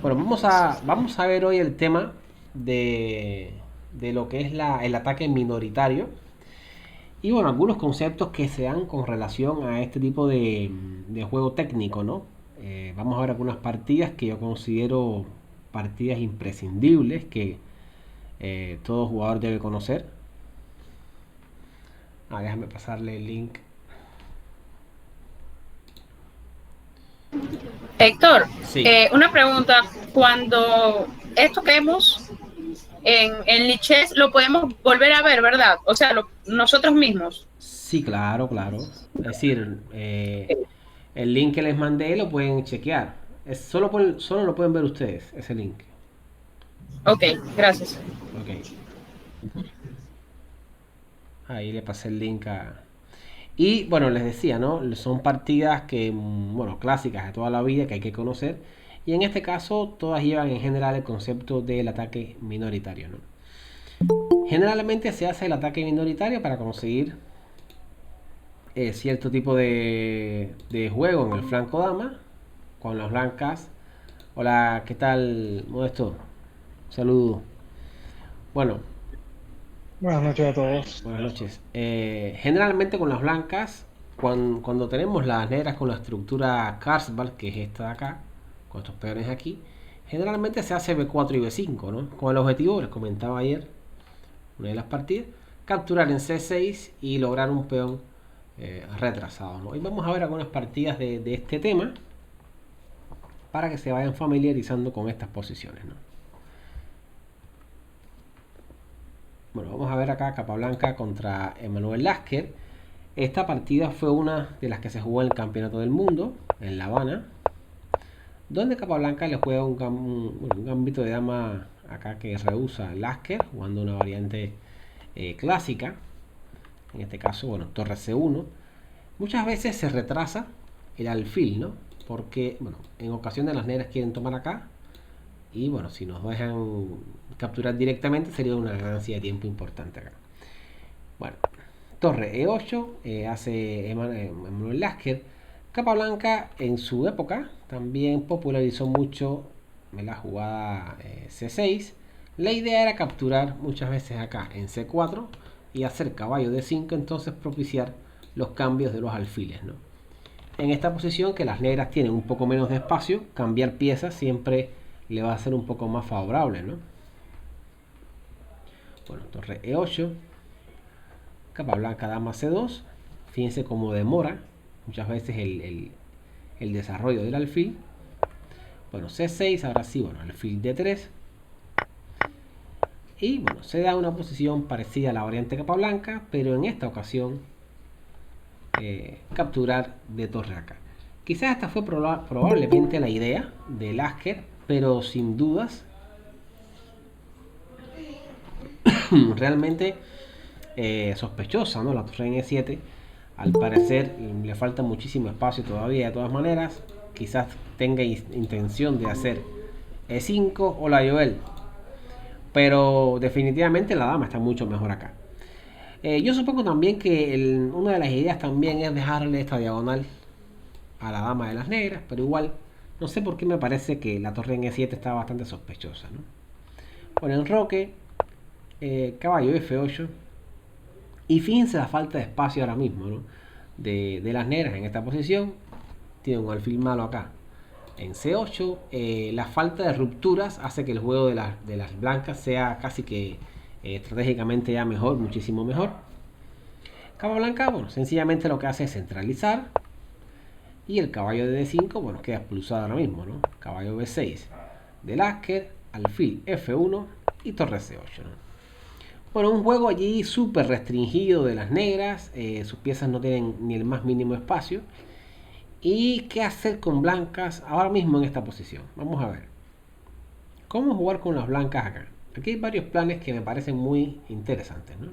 Bueno, vamos a ver hoy el tema de lo que es el ataque minoritario y bueno, algunos conceptos que se dan con relación a este tipo de juego técnico, ¿no? Vamos a ver algunas partidas que yo considero partidas imprescindibles que todo jugador debe conocer. Déjame pasarle el link. Héctor, Sí, una pregunta. Cuando esto que vemos en Lichess lo podemos volver a ver, ¿verdad? O sea, nosotros mismos. sí, claro, claro. Es decir, el link que les mandé lo pueden chequear. Solo lo pueden ver ustedes, ese link. Ok, gracias. Ok, ahí le pasé el link a... Y bueno, les decía, ¿no? Son partidas que, bueno, clásicas de toda la vida que hay que conocer. Y en este caso, todas llevan en general el concepto del ataque minoritario, ¿no? Generalmente se hace el ataque minoritario para conseguir cierto tipo de juego en el flanco dama con las blancas. Hola, ¿qué tal, Modesto? Saludos. Bueno, Buenas noches a todos. buenas noches. Generalmente con las blancas, cuando tenemos las negras con la estructura Karsbal, que es esta de acá, con estos peones aquí, generalmente se hace B4 y B5, ¿no? Con el objetivo, les comentaba ayer, una de las partidas, capturar en C6 y lograr un peón retrasado, ¿no? Y vamos a ver algunas partidas de este tema para que se vayan familiarizando con estas posiciones, ¿no? Bueno, vamos a ver acá Capablanca contra Emanuel Lasker. Esta partida fue una de las que se jugó en el Campeonato del Mundo, en La Habana, donde Capablanca le juega un gambito de dama acá que rehúsa Lasker, jugando una variante clásica, en este caso, bueno, torre C1. Muchas veces se retrasa el alfil, ¿no? Porque, bueno, en ocasiones las negras quieren tomar acá, y bueno, si nos dejan capturar directamente sería una ganancia de tiempo importante acá. Bueno, torre E8 hace Emanuel Lasker. Capablanca en su época también popularizó mucho la jugada C6. La idea era capturar muchas veces acá en C4 y hacer caballo D5, entonces propiciar los cambios de los alfiles, ¿no? En esta posición que las negras tienen un poco menos de espacio, cambiar piezas siempre le va a ser un poco más favorable, ¿no? Bueno, torre E8, capa blanca, dama C2. Fíjense cómo demora muchas veces el desarrollo del alfil. Bueno, C6, ahora sí, bueno, alfil D3. Y bueno, se da una posición parecida a la variante capa blanca, pero en esta ocasión capturar de torre acá. Quizás esta fue probablemente la idea de Lasker, pero sin dudas, realmente sospechosa, ¿no? La torre en E7, al parecer le falta muchísimo espacio todavía, de todas maneras, quizás tenga intención de hacer E5 o la Joel, pero definitivamente la dama está mucho mejor acá. Yo supongo también que una de las ideas también es dejarle esta diagonal a la dama de las negras, pero igual no sé por qué me parece que la torre en E7 está bastante sospechosa, ¿no? Bueno, enroque, caballo F8, y fíjense la falta de espacio ahora mismo, ¿no? De las negras en esta posición. Tiene un alfil malo acá. En C8, la falta de rupturas hace que el juego de las blancas sea casi que estratégicamente ya mejor, muchísimo mejor. Cabo blanca, bueno, sencillamente lo que hace es centralizar. Y el caballo de D5, bueno, queda expulsado ahora mismo, ¿no? Caballo B6 de Lasker, alfil F1 y torre C8, ¿no? Bueno, un juego allí súper restringido de las negras, sus piezas no tienen ni el más mínimo espacio. ¿Y qué hacer con blancas ahora mismo en esta posición? Vamos a ver. ¿Cómo jugar con las blancas acá? Aquí hay varios planes que me parecen muy interesantes, ¿no?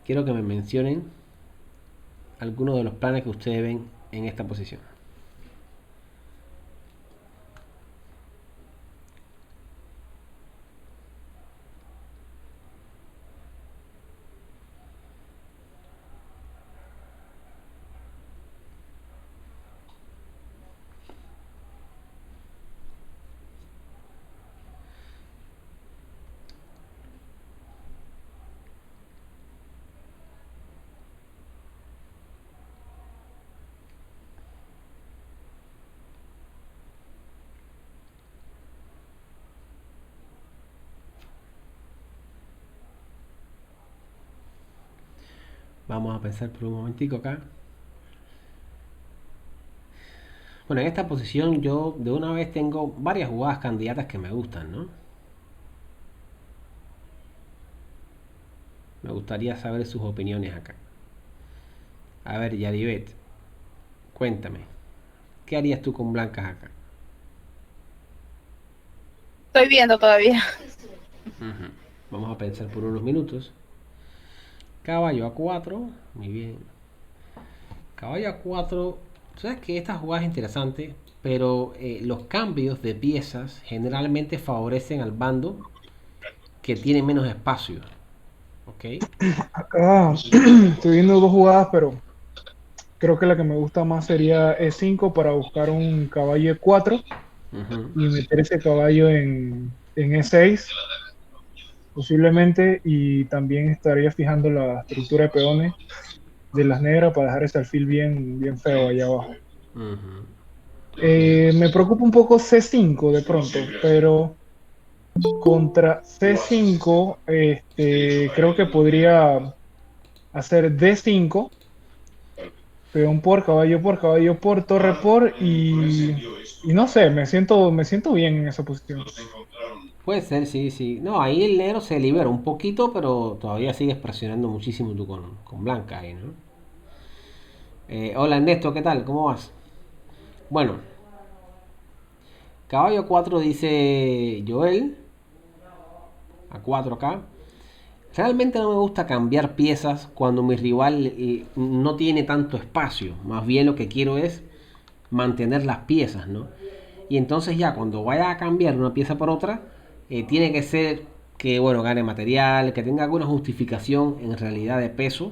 Quiero que me mencionen algunos de los planes que ustedes ven en esta posición. Vamos a pensar por un momentico acá. Bueno, en esta posición yo de una vez tengo varias jugadas candidatas que me gustan, ¿no? Me gustaría saber sus opiniones acá. A ver, Yaribet, cuéntame, ¿qué harías tú con blancas acá? Estoy viendo todavía. Vamos a pensar por unos minutos. Caballo a 4, muy bien. Caballo a 4, sabes que esta jugada es interesante, pero los cambios de piezas generalmente favorecen al bando que tiene menos espacio. ¿Ok? Acá estoy viendo dos jugadas, pero creo que la que me gusta más sería E5 para buscar un caballo E4 Ujú. y meter ese caballo en E6 posiblemente, y también estaría fijando la estructura de peones de las negras para dejar ese alfil bien feo allá abajo. Ujú. Me preocupa un poco C5 de pronto, pero contra C5 creo que podría hacer D5, peón por caballo por, torre por, y no sé, me siento bien en esa posición. Puede ser, sí, sí. No, ahí el negro se libera un poquito, pero todavía sigues presionando muchísimo tú con blanca ahí, ¿no? Hola Ernesto, ¿qué tal? ¿Cómo vas? Bueno, caballo 4 dice Joel, a 4 acá. Realmente no me gusta cambiar piezas cuando mi rival no tiene tanto espacio. Más bien lo que quiero es mantener las piezas, ¿no? Y entonces ya cuando vaya a cambiar una pieza por otra, tiene que ser que, bueno, gane material, que tenga alguna justificación en realidad de peso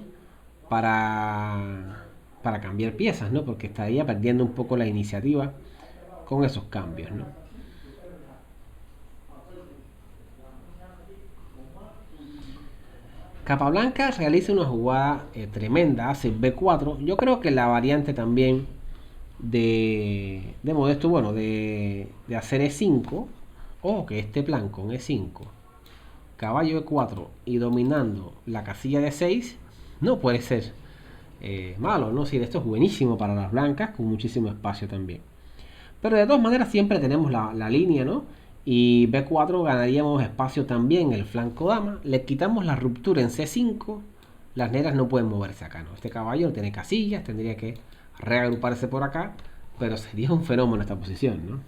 para cambiar piezas, ¿no? Porque estaría perdiendo un poco la iniciativa con esos cambios, ¿no? Capablanca realiza una jugada tremenda, hace B4. Yo creo que la variante también de Modesto, bueno, de hacer E5, o que este plan con E5, caballo E4 y dominando la casilla de 6, no puede ser malo, ¿no? Si esto es buenísimo para las blancas, con muchísimo espacio también. Pero de todas maneras siempre tenemos la línea, ¿no? Y B4 ganaríamos espacio también en el flanco dama. Le quitamos la ruptura en C5. Las negras no pueden moverse acá, ¿no? Este caballo no tiene casillas, tendría que reagruparse por acá. Pero sería un fenómeno esta posición, ¿no?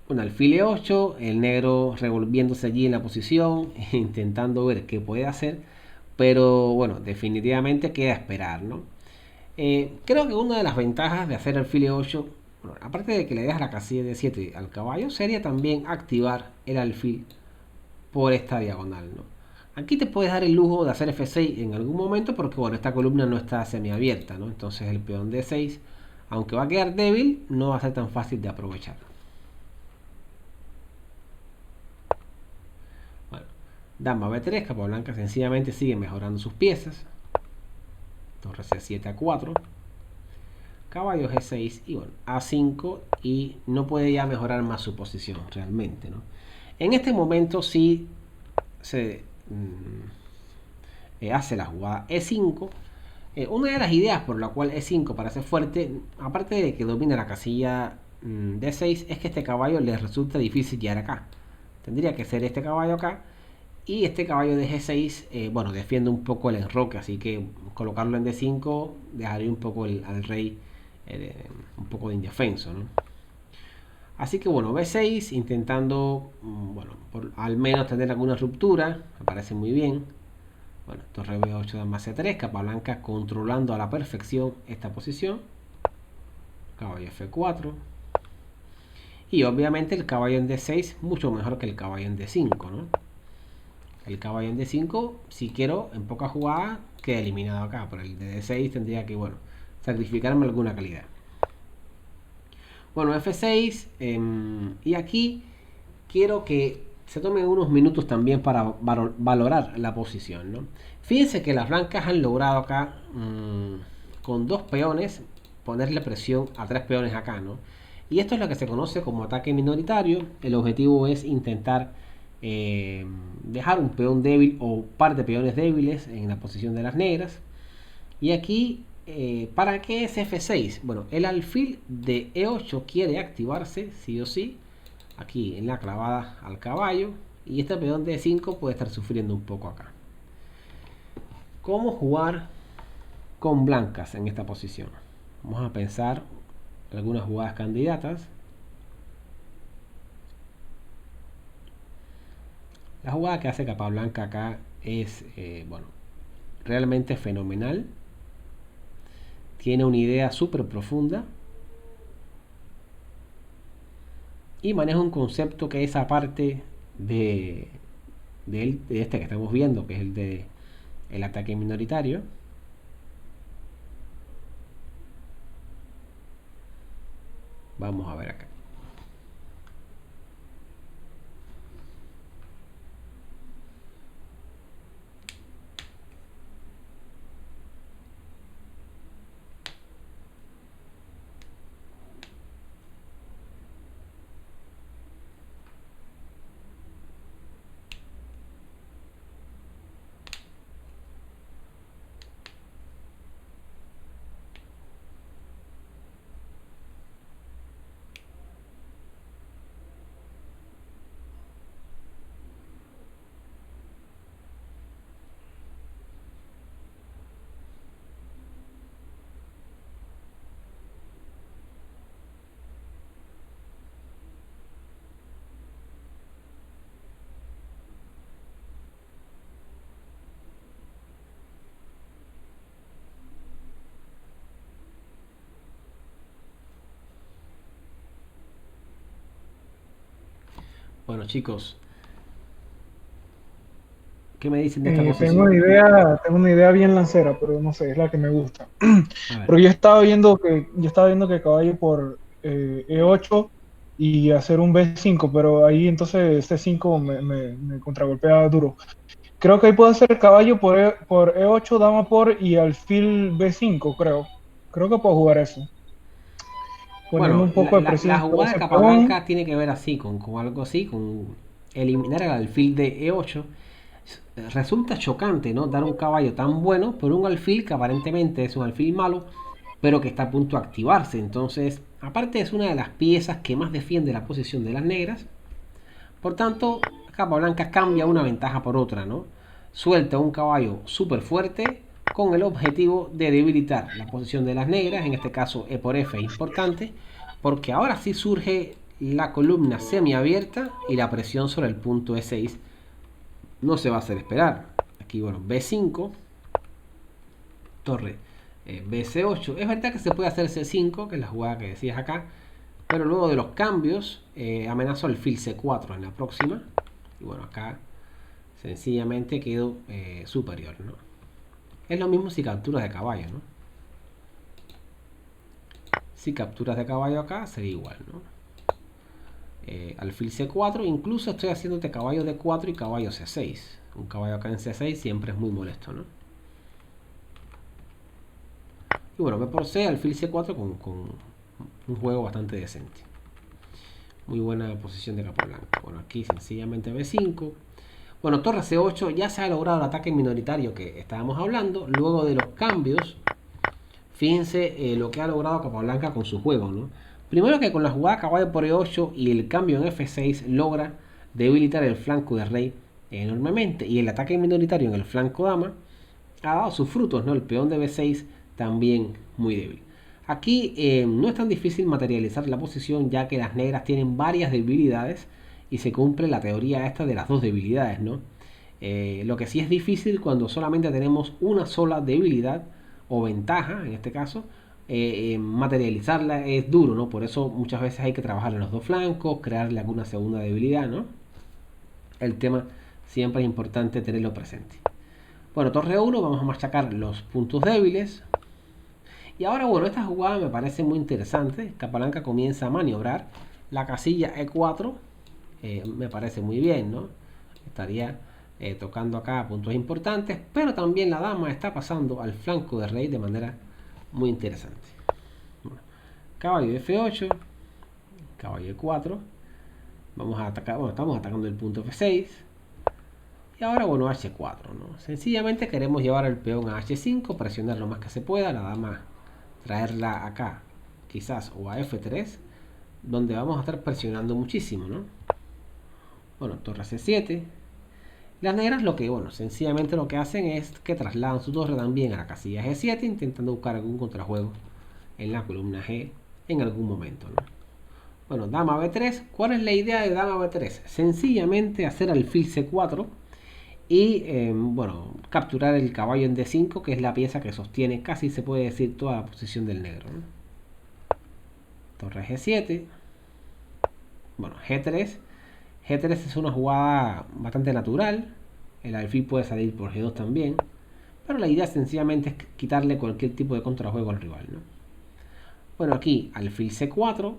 Un alfil E8, el negro revolviéndose allí en la posición, intentando ver qué puede hacer. Pero bueno, definitivamente queda esperar, ¿no? Creo que una de las ventajas de hacer alfil E8, bueno, aparte de que le dejas la casilla de 7 al caballo, sería también activar el alfil por esta diagonal, ¿no? Aquí te puedes dar el lujo de hacer F6 en algún momento porque, bueno, esta columna no está semiabierta, ¿no? Entonces el peón D6, aunque va a quedar débil, no va a ser tan fácil de aprovechar. Bueno, dama B3, Capablanca sencillamente sigue mejorando sus piezas. Torre C7 a 4. Caballo G6 y bueno, A5, y no puede ya mejorar más su posición realmente, ¿no? En este momento sí se hace la jugada E5. Una de las ideas por la cual E5 parece fuerte, aparte de que domina la casilla D6, es que este caballo le resulta difícil llegar acá. Tendría que ser este caballo acá, y este caballo de G6, bueno, defiende un poco el enroque, así que colocarlo en D5 dejaría un poco al rey un poco de indefenso, ¿no? Así que bueno, B6 intentando, bueno, al menos tener alguna ruptura, me parece muy bien. Bueno, torre B8, dama C3, Capablanca controlando a la perfección esta posición. Caballo F4. Y obviamente el caballo en D6 mucho mejor que el caballo en D5, ¿no? El caballo en D5, si quiero, en pocas jugadas, queda eliminado acá. Pero el de D6 tendría que, bueno, sacrificarme alguna calidad. Bueno, F6. Y aquí quiero que se tomen unos minutos también para valorar la posición, ¿no? Fíjense que las blancas han logrado acá, con dos peones, ponerle presión a tres peones acá, ¿no? Y esto es lo que se conoce como ataque minoritario. El objetivo es intentar dejar un peón débil o par de peones débiles en la posición de las negras. Y aquí, ¿para qué es F6? Bueno, el alfil de E8 quiere activarse, sí o sí, aquí en la clavada al caballo. Y este peón de E5 puede estar sufriendo un poco acá. ¿Cómo jugar con blancas en esta posición? Vamos a pensar algunas jugadas candidatas. La jugada que hace Capablanca acá es, bueno, realmente fenomenal. Tiene una idea súper profunda y maneja un concepto que es aparte de este que estamos viendo, que es el de el ataque minoritario. Vamos a ver acá. Bueno, chicos, ¿qué me dicen de esta posición? Tengo una idea bien lancera, pero no sé, es la que me gusta. A ver. Pero yo estaba viendo que caballo por E8 y hacer un B5, pero ahí entonces C5 me contragolpea duro. Creo que ahí puedo hacer caballo por E8, dama por y alfil B5, creo. Creo que puedo jugar eso. Poniendo Bueno, un poco de la presión sobre jugada de ese peón. Capablanca tiene que ver así, con algo así, con eliminar el alfil de E8. Resulta chocante, ¿no? Dar un caballo tan bueno por un alfil que aparentemente es un alfil malo, pero que está a punto de activarse. Entonces, aparte es una de las piezas que más defiende la posición de las negras. Por tanto, Capablanca cambia una ventaja por otra, ¿no? Suelta un caballo súper fuerte con el objetivo de debilitar la posición de las negras, en este caso E por F es importante, porque ahora sí surge la columna semiabierta y la presión sobre el punto E6 no se va a hacer esperar. Aquí, bueno, B5, torre BC8. Es verdad que se puede hacer C5, que es la jugada que decías acá, pero luego de los cambios amenazo alfil C4 en la próxima. Y bueno, acá sencillamente quedo superior, ¿no? Es lo mismo si capturas de caballo, ¿no? Si capturas de caballo acá sería igual, ¿no? Alfil C4, incluso estoy haciéndote caballo D4 y caballo C6. Un caballo acá en C6 siempre es muy molesto, ¿no? Y bueno, B por C, alfil C4 con un juego bastante decente. Muy buena posición de Capablanca. Bueno, aquí sencillamente B5. Bueno, torre C8, ya se ha logrado el ataque minoritario que estábamos hablando. Luego de los cambios, fíjense lo que ha logrado Capablanca con su juego, ¿no? Primero que con la jugada caballo por E8 y el cambio en F6 logra debilitar el flanco de rey enormemente. Y el ataque minoritario en el flanco dama ha dado sus frutos, ¿no? El peón de B6 también muy débil. Aquí no es tan difícil materializar la posición, ya que las negras tienen varias debilidades y se cumple la teoría esta de las dos debilidades, ¿no? Lo que sí es difícil cuando solamente tenemos una sola debilidad o ventaja, en este caso, materializarla es duro, ¿no? Por eso muchas veces hay que trabajar en los dos flancos, crearle alguna segunda debilidad, ¿no? El tema siempre es importante tenerlo presente. Bueno, torre 1, vamos a machacar los puntos débiles. Y ahora, bueno, esta jugada me parece muy interesante. Capablanca comienza a maniobrar. La casilla E4 me parece muy bien, ¿no? Estaría tocando acá puntos importantes, pero también la dama está pasando al flanco de rey de manera muy interesante. Bueno, caballo F8, caballo E4. Vamos a atacar, bueno, estamos atacando el punto F6. Y ahora, bueno, H4, ¿no? Sencillamente queremos llevar el peón a H5, presionar lo más que se pueda, la dama traerla acá, quizás, o a F3, donde vamos a estar presionando muchísimo, ¿no? Bueno, torre C7. Las negras lo que, bueno, sencillamente lo que hacen es que trasladan su torre también a la casilla G7, intentando buscar algún contrajuego en la columna G en algún momento, ¿no? Bueno, dama B3. ¿Cuál es la idea de dama B3? Sencillamente hacer alfil C4 y, bueno, capturar el caballo en D5, que es la pieza que sostiene casi, se puede decir, toda la posición del negro, ¿no? Torre G7. Bueno, G3. G3 es una jugada bastante natural. El alfil puede salir por G2 también. Pero la idea sencillamente es quitarle cualquier tipo de contrajuego al rival, ¿no? Bueno, aquí alfil C4.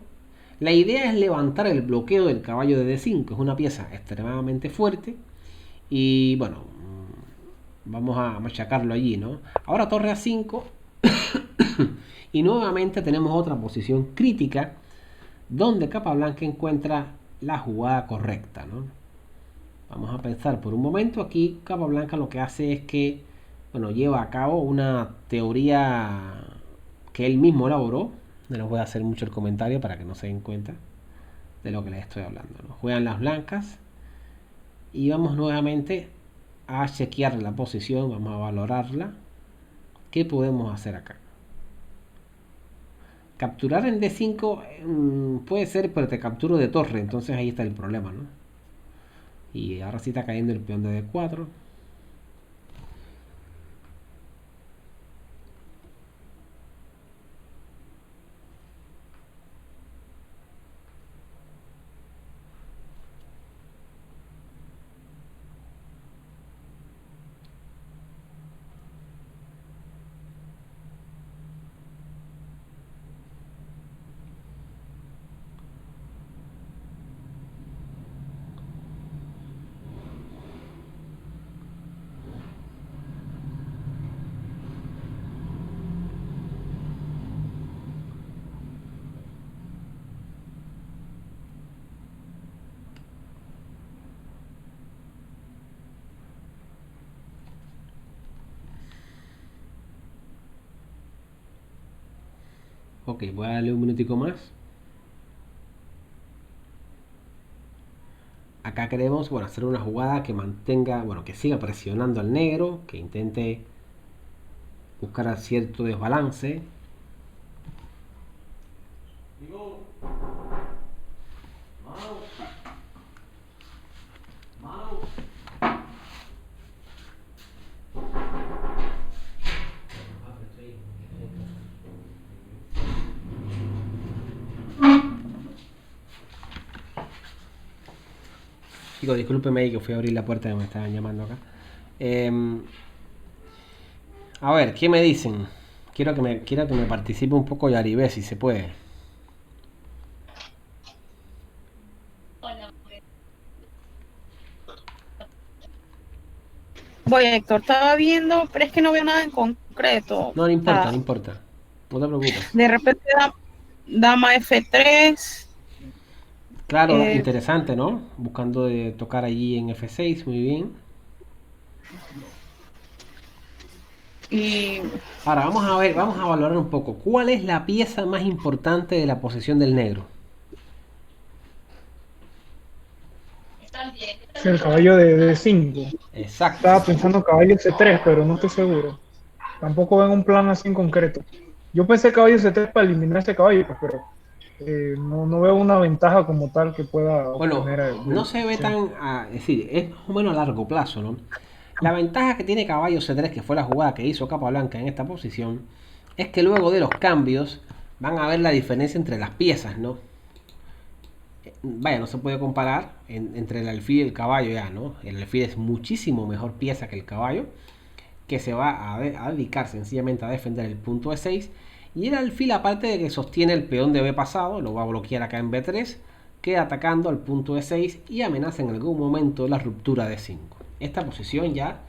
La idea es levantar el bloqueo del caballo de D5. Es una pieza extremadamente fuerte. Y bueno, vamos a machacarlo allí, ¿no? Ahora torre A5. Y nuevamente tenemos otra posición crítica donde Capablanca encuentra la jugada correcta, ¿no? Vamos a pensar por un momento. Aquí Capablanca lo que hace es que, bueno, lleva a cabo una teoría que él mismo elaboró. No les voy a hacer mucho el comentario para que no se den cuenta de lo que les estoy hablando, ¿no? Juegan las blancas y vamos nuevamente a chequear la posición, vamos a valorarla. ¿Qué podemos hacer acá? Capturar en D5 puede ser, pero te capturo de torre, entonces ahí está el problema, ¿no? Y ahora sí está cayendo el peón de D4. Ok, voy a darle un minutico más. Acá queremos, bueno, hacer una jugada que mantenga, bueno, que siga presionando al negro, que intente buscar cierto desbalance. Chicos, discúlpeme ahí que fui a abrir la puerta que me estaban llamando acá. A ver, ¿qué me dicen? Quiero que me participe un poco Yaribé, si se puede. Voy, Héctor, estaba viendo, pero es que no veo nada en concreto. No, no importa, no importa. No te preocupes. De repente dama F3. Claro, interesante, ¿no? Buscando de tocar allí en F6, muy bien. Y Ahora vamos a ver, vamos a valorar un poco. ¿Cuál es la pieza más importante de la posición del negro? Es el caballo de 5. Exacto. Estaba pensando caballo C3, pero no estoy seguro. Tampoco ven un plan así en concreto. Yo pensé caballo C3 para eliminar este caballo, pues, pero no veo una ventaja como tal que pueda Bueno, obtener. no se ve tan, es decir, es más o menos a largo plazo, ¿no? La ventaja que tiene caballo C3, que fue la jugada que hizo Capablanca en esta posición, es que luego de los cambios van a ver la diferencia entre las piezas, ¿no? Vaya, no se puede comparar entre el alfil y el caballo ya, ¿no? El alfil es muchísimo mejor pieza que el caballo, que se va a dedicar sencillamente a defender el punto E6. Y el alfil, aparte de que sostiene el peón de B pasado, lo va a bloquear acá en B3, queda atacando al punto E6 y amenaza en algún momento la ruptura de 5. Esta posición ya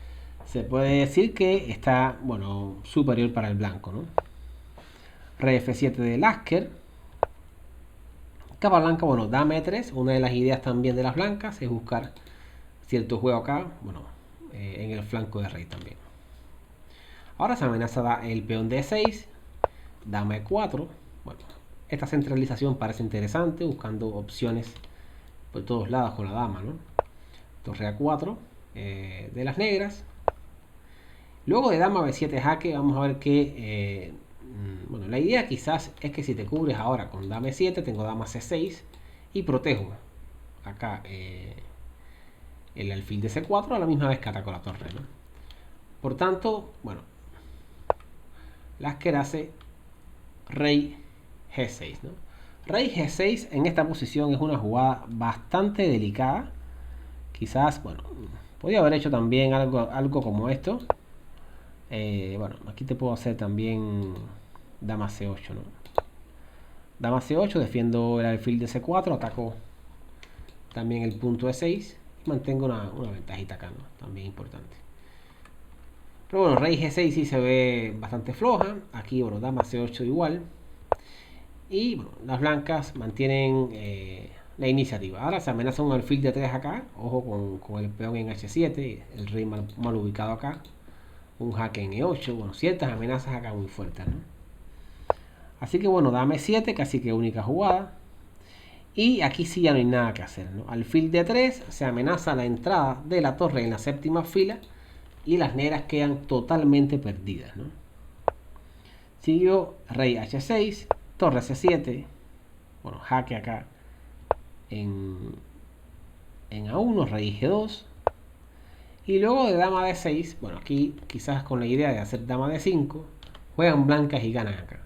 se puede decir que está, bueno, superior para el blanco, ¿no? Rey F7 de Lasker. Capa blanca, bueno, dama E3. Una de las ideas también de las blancas es buscar cierto juego acá, bueno, en el flanco de rey también. Ahora se amenaza el peón D6, dama E4. Bueno, esta centralización parece interesante, buscando opciones por todos lados con la dama, ¿no? Torre A4 de las negras. Luego de dama B7 jaque, vamos a ver que bueno, la idea quizás es que si te cubres ahora con dama E7, tengo dama C6 y protejo acá el alfil de C4 a la misma vez que ataco la torre, ¿no? Por tanto, bueno, las que hace rey G6, ¿no? Rey G6 en esta posición es una jugada bastante delicada. Quizás, bueno, podría haber hecho también algo como esto. Bueno, aquí te puedo hacer también dama C8, ¿no? Dama C8, defiendo el alfil de C4, ataco también el punto E6 y mantengo una ventajita acá, ¿no? También importante. Pero bueno, rey G6 sí se ve bastante floja. Aquí, bueno, dama C8 igual. Y bueno, las blancas mantienen la iniciativa. Ahora se amenaza un alfil de 3 acá. Ojo con el peón en H7, el rey mal ubicado acá. Un jaque en E8. Bueno, ciertas amenazas acá muy fuertes, ¿no? Así que bueno, dame 7, casi que única jugada. Y aquí sí ya no hay nada que hacer, ¿no? Alfil de 3, se amenaza la entrada de la torre en la séptima fila. Y las negras quedan totalmente perdidas, ¿no? Siguió rey H6, torre C7. Bueno, jaque acá en A1, rey G2. Y luego de dama D6, bueno, aquí quizás con la idea de hacer dama D5, juegan blancas y ganan acá.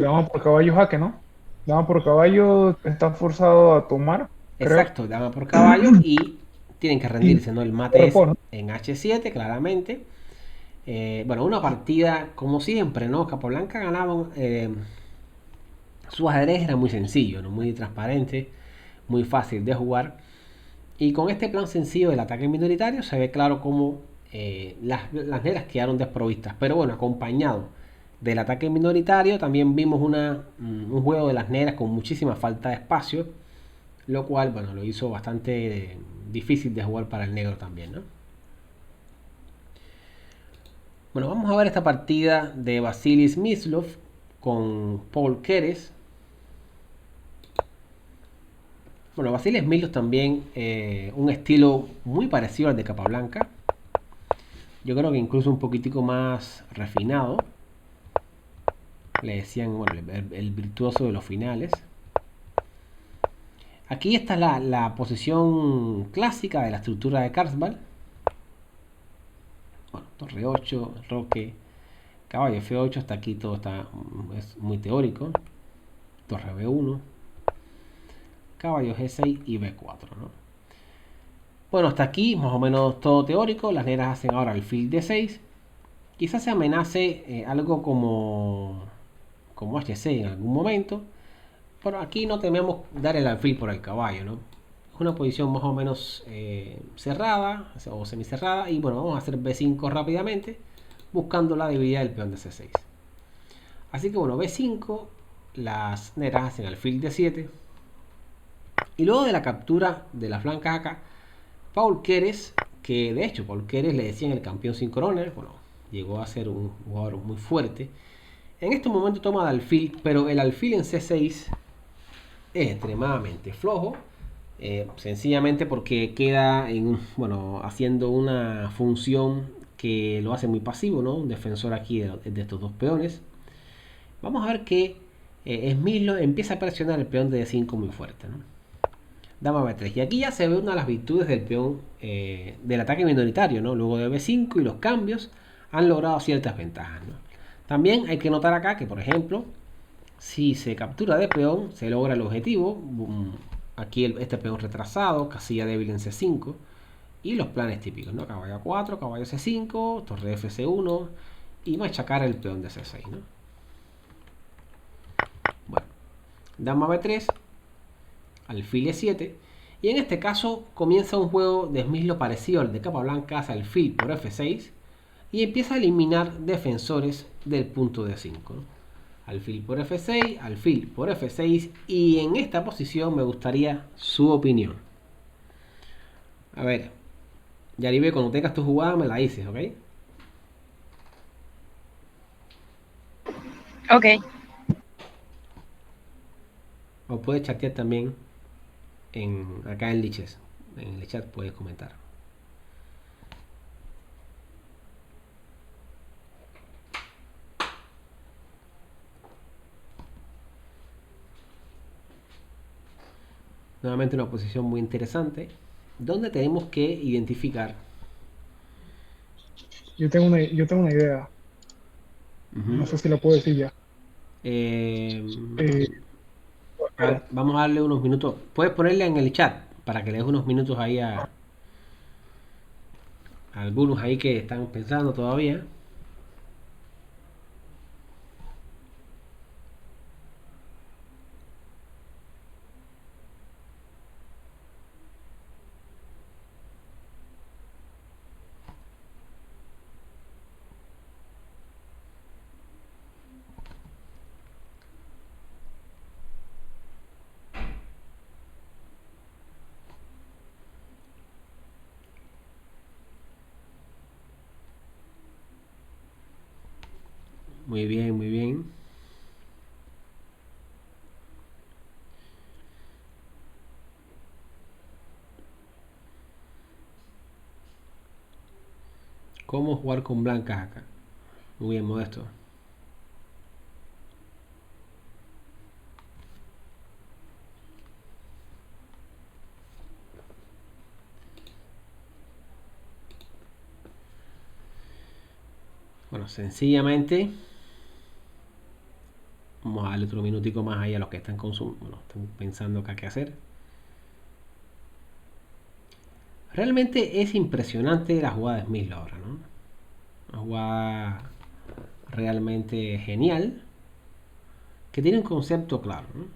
Dama por caballo jaque, ¿no? Dama por caballo está forzado a tomar, creo. Exacto, dama por caballo y tienen que rendirse, ¿no? El mate es en H7, claramente. Bueno, una partida como siempre, ¿no? Capablanca ganaba. Su ajedrez era muy sencillo, ¿no? Muy transparente, muy fácil de jugar. Y con este plan sencillo del ataque minoritario se ve claro cómo las negras quedaron desprovistas. Pero bueno, acompañado del ataque minoritario también vimos un juego de las negras con muchísima falta de espacio, lo cual, bueno, lo hizo bastante difícil de jugar para el negro también, ¿no? Bueno, vamos a ver esta partida de Vasily Smyslov con Paul Keres. Bueno, Vasily Smyslov también un estilo muy parecido al de Capablanca. Yo creo que incluso un poquitico más refinado. Le decían, bueno, el virtuoso de los finales. Aquí está la posición clásica de la estructura de Karsbal. Bueno, torre 8, roque, caballo F8, hasta aquí todo es muy teórico. Torre B1, caballo G6 y B4, ¿no? Bueno, hasta aquí más o menos todo teórico. Las negras hacen ahora alfil D6. Quizás se amenace algo como H6 en algún momento. Pero aquí no tememos dar el alfil por el caballo, ¿no? Es una posición más o menos cerrada o semicerrada. Y bueno, vamos a hacer B5 rápidamente, buscando la dividida del peón de C6. Así que bueno, B5, las negras hacen alfil D7. Y luego de la captura de las blancas acá, Paul Keres, que de hecho Paul Keres le decían el campeón sin coronas, bueno, llegó a ser un jugador muy fuerte. En este momento toma de alfil, pero el alfil en C6 es extremadamente flojo, sencillamente porque queda haciendo una función que lo hace muy pasivo, ¿no? Un defensor aquí de estos dos peones. Vamos a ver que Smyslov empieza a presionar el peón de D5 muy fuerte, ¿no? Dama B3. Y aquí ya se ve una de las virtudes del peón del ataque minoritario, ¿no? Luego de B5 y los cambios han logrado ciertas ventajas, ¿no? También hay que notar acá que, por ejemplo, si se captura de peón, se logra el objetivo. Aquí este peón retrasado, casilla débil en C5 y los planes típicos, ¿no? Caballo A4, caballo C5, torre FC1 y machacar el peón de C6, ¿no? Bueno, dama B3, alfil E7. Y en este caso comienza un juego de Smith parecido al de Capablanca, hace alfil por F6 y empieza a eliminar defensores del punto D5, ¿no? Alfil por F6, alfil por F6, y en esta posición me gustaría su opinión. A ver, Yaribe, cuando tengas tu jugada me la dices, ¿ok? Ok. O puedes chatear también acá en Liches. En el chat puedes comentar. Nuevamente una posición muy interesante, donde tenemos que identificar. Yo tengo una idea. No sé si la puedo decir ya. Eh, Eh, a ver, vamos a darle unos minutos. Puedes ponerle en el chat para que le des unos minutos ahí a algunos ahí que están pensando todavía. Muy bien, muy bien. ¿Cómo jugar con blancas acá? Muy bien, Modesto. Bueno, sencillamente vamos a darle otro minutico más ahí a los que están están pensando acá qué hacer. Realmente es impresionante la jugada de Smith ahora, ¿no? Una jugada realmente genial, que tiene un concepto claro, ¿no?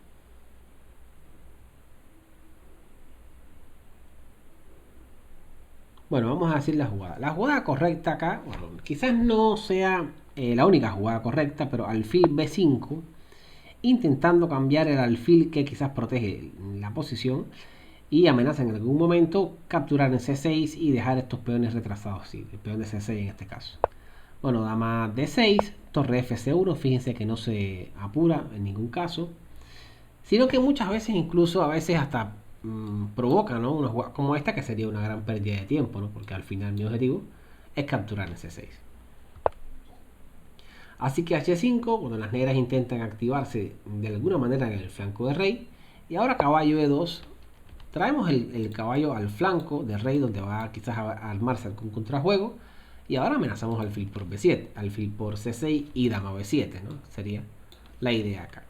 Bueno, vamos a decir la jugada. La jugada correcta acá, bueno, quizás no sea la única jugada correcta, pero alfil B5, intentando cambiar el alfil que quizás protege la posición y amenaza en algún momento capturar en C6 y dejar estos peones retrasados, sí, el peón de C6 en este caso. Bueno, dama D6, torre FC1, fíjense que no se apura en ningún caso, sino que muchas veces, incluso a veces hasta provoca, ¿no?, una jugada como esta, que sería una gran pérdida de tiempo, ¿no?, porque al final mi objetivo es capturar en C6. Así que H5, cuando las negras intentan activarse de alguna manera en el flanco de rey, y ahora caballo E2, traemos el caballo al flanco de rey, donde va quizás a armarse algún contrajuego, y ahora amenazamos alfil por B7, alfil por C6 y dama B7, ¿no? Sería la idea acá.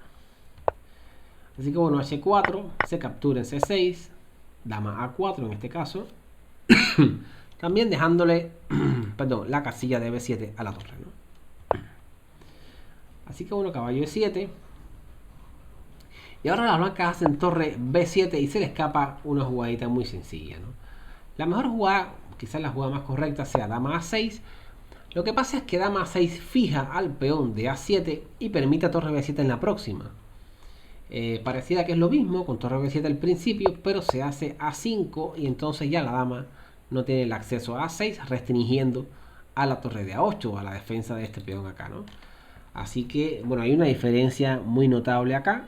Así que bueno, H4, se captura en C6, dama A4 en este caso, también dejándole perdón, la casilla de B7 a la torre, ¿no? Así que bueno, caballo E7. Y ahora las blancas hacen torre B7 y se le escapa una jugadita muy sencilla, ¿no? La mejor jugada, quizás la jugada más correcta, sea dama A6. Lo que pasa es que dama A6 fija al peón de A7 y permite a torre B7 en la próxima. Pareciera que es lo mismo con torre B7 al principio, pero se hace A5 y entonces ya la dama no tiene el acceso a A6, restringiendo a la torre de A8, a la defensa de este peón acá, ¿no? Así que, bueno, hay una diferencia muy notable acá.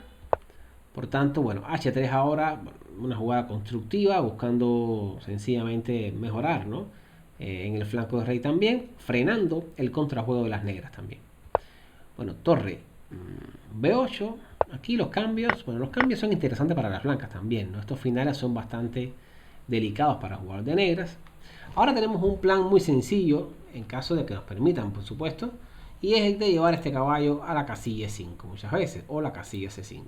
Por tanto, bueno, H3 ahora, una jugada constructiva, buscando sencillamente mejorar, ¿no? En el flanco de rey también, frenando el contrajuego de las negras también. Bueno, torre B8, aquí los cambios, bueno, los cambios son interesantes para las blancas también, ¿no? Estos finales son bastante delicados para jugar de negras. Ahora tenemos un plan muy sencillo, en caso de que nos permitan, por supuesto, y es el de llevar este caballo a la casilla E5 muchas veces, o la casilla C5.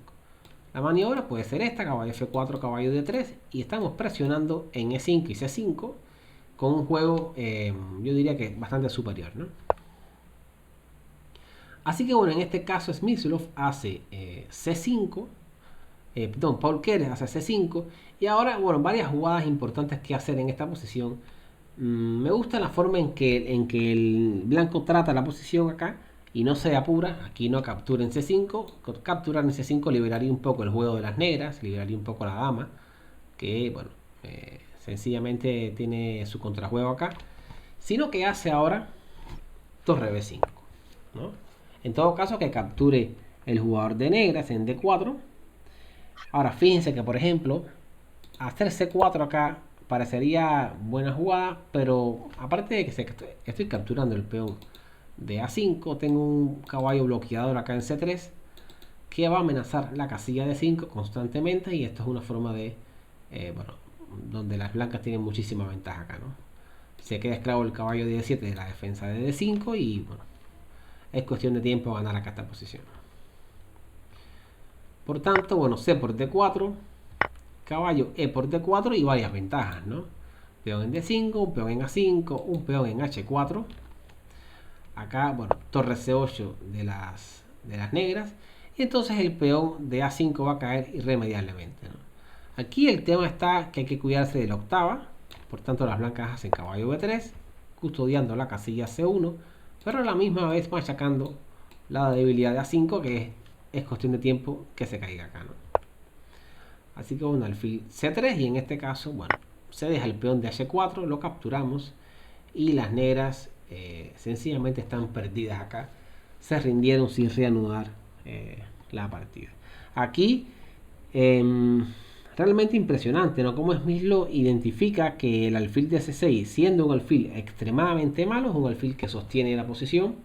La maniobra puede ser esta, caballo F4, caballo D3, y estamos presionando en E5 y C5 con un juego, yo diría que bastante superior, ¿no? Así que bueno, en este caso Smyslov hace C5, Perdón, Paul Keres hace C5. Y ahora, bueno, varias jugadas importantes que hacer en esta posición. Me gusta la forma en que el blanco trata la posición acá y no se apura. Aquí no captura en C5. Capturar en C5 liberaría un poco el juego de las negras, liberaría un poco la dama, que bueno, sencillamente tiene su contrajuego acá. Sino que hace ahora torre B5, ¿no? En todo caso, que capture el jugador de negras en D4. Ahora fíjense que, por ejemplo, hacer C4 acá parecería buena jugada, pero aparte de que estoy capturando el peón de A5, tengo un caballo bloqueador acá en C3 que va a amenazar la casilla de 5 constantemente, y esto es una forma de, bueno, donde las blancas tienen muchísima ventaja acá, ¿no? Se queda esclavo el caballo de D7 de la defensa de D5 y bueno, es cuestión de tiempo ganar acá esta posición. Por tanto, bueno, C por D4, caballo E por D4 y varias ventajas, ¿no? Peón en D5, un peón en A5, un peón en H4. Acá, bueno, torre C8 de las negras. Y entonces el peón de A5 va a caer irremediablemente, ¿no? Aquí el tema está que hay que cuidarse de la octava. Por tanto, las blancas hacen caballo B3, custodiando la casilla C1, pero a la misma vez machacando la debilidad de A5, que es cuestión de tiempo que se caiga acá, ¿no? Así que bueno, alfil C3, y en este caso, bueno, se deja el peón de H4, lo capturamos, y las negras sencillamente están perdidas acá. Se rindieron sin reanudar la partida. Aquí, realmente impresionante, ¿no? Cómo Smyslov identifica que el alfil de C6, siendo un alfil extremadamente malo, es un alfil que sostiene la posición.